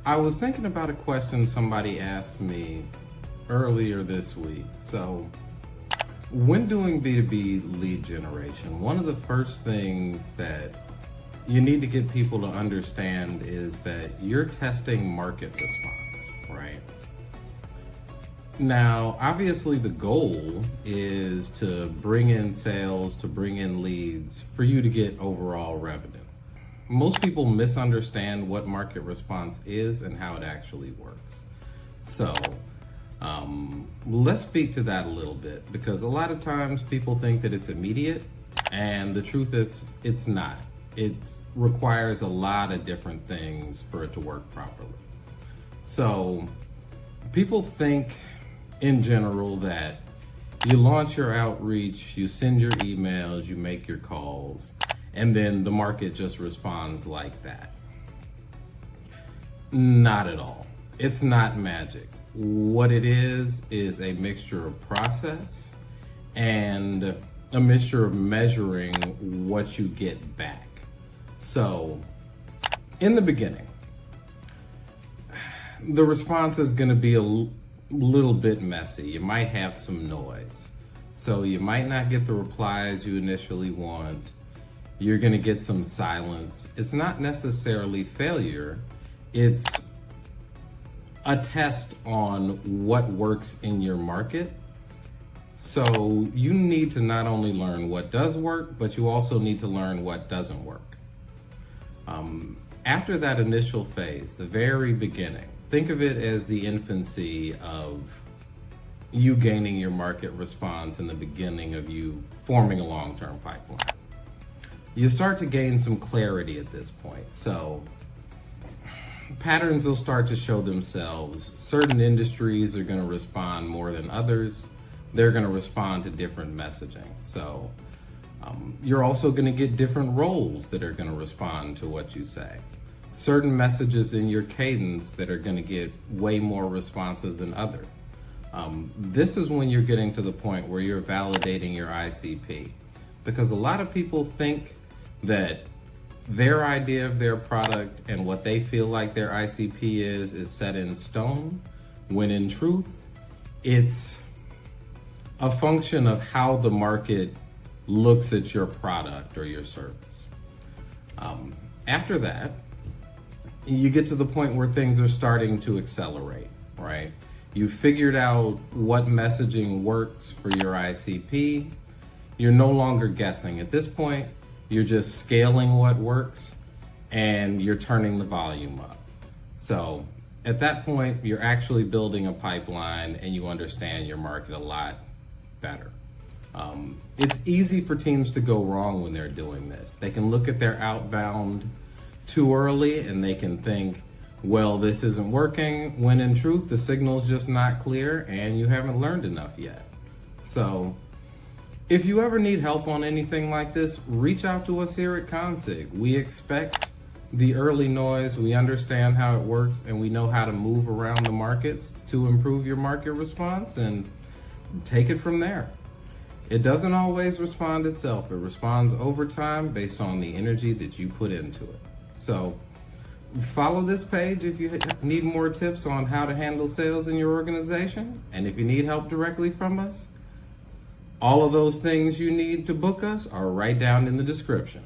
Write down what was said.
I was thinking about a question somebody asked me earlier this week. So, when doing B2B lead generation, one of the first things that you need to get people to understand is that you're testing market response, right? Now, obviously the goal is to bring in sales, to bring in leads for you to get overall revenue. Most people misunderstand what market response is and how it actually works. So let's speak to that a little bit, because a lot of times people think that it's immediate, and the truth is it's not. It requires a lot of different things for it to work properly. So people think in general that you launch your outreach, you send your emails, you make your calls, and then the market just responds like that. Not at all. It's not magic. What it is a mixture of process and a mixture of measuring what you get back. So, in the beginning, the response is going to be a little bit messy. You might have some noise. So you might not get the replies you initially want. You're going to get some silence. It's not necessarily failure. It's a test on what works in your market. So you need to not only learn what does work, but you also need to learn what doesn't work. After that initial phase, the very beginning, think of it as the infancy of you gaining your market response and the beginning of you forming a long-term pipeline. You start to gain some clarity at this point. So patterns will start to show themselves. Certain industries are going to respond more than others. They're going to respond to different messaging. So you're also going to get different roles that are going to respond to what you say. Certain messages in your cadence that are going to get way more responses than others. This is when you're getting to the point where you're validating your ICP, because a lot of people think that their idea of their product and what they feel like their ICP is set in stone, when in truth, it's a function of how the market looks at your product or your service. After that, you get to the point where things are starting to accelerate, right? You figured out what messaging works for your ICP. You're no longer guessing. At this point, you're just scaling what works and you're turning the volume up. So at that point, you're actually building a pipeline and you understand your market a lot better. It's easy for teams to go wrong when they're doing this. They can look at their outbound too early and they can think, well, this isn't working, when in truth, the signal's just not clear and you haven't learned enough yet. So if you ever need help on anything like this, reach out to us here at Konsyg. We expect the early noise, we understand how it works, and we know how to move around the markets to improve your market response and take it from there. It doesn't always respond itself. It responds over time based on the energy that you put into it. So follow this page if you need more tips on how to handle sales in your organization. And if you need help directly from us, all of those things you need to book us are right down in the description.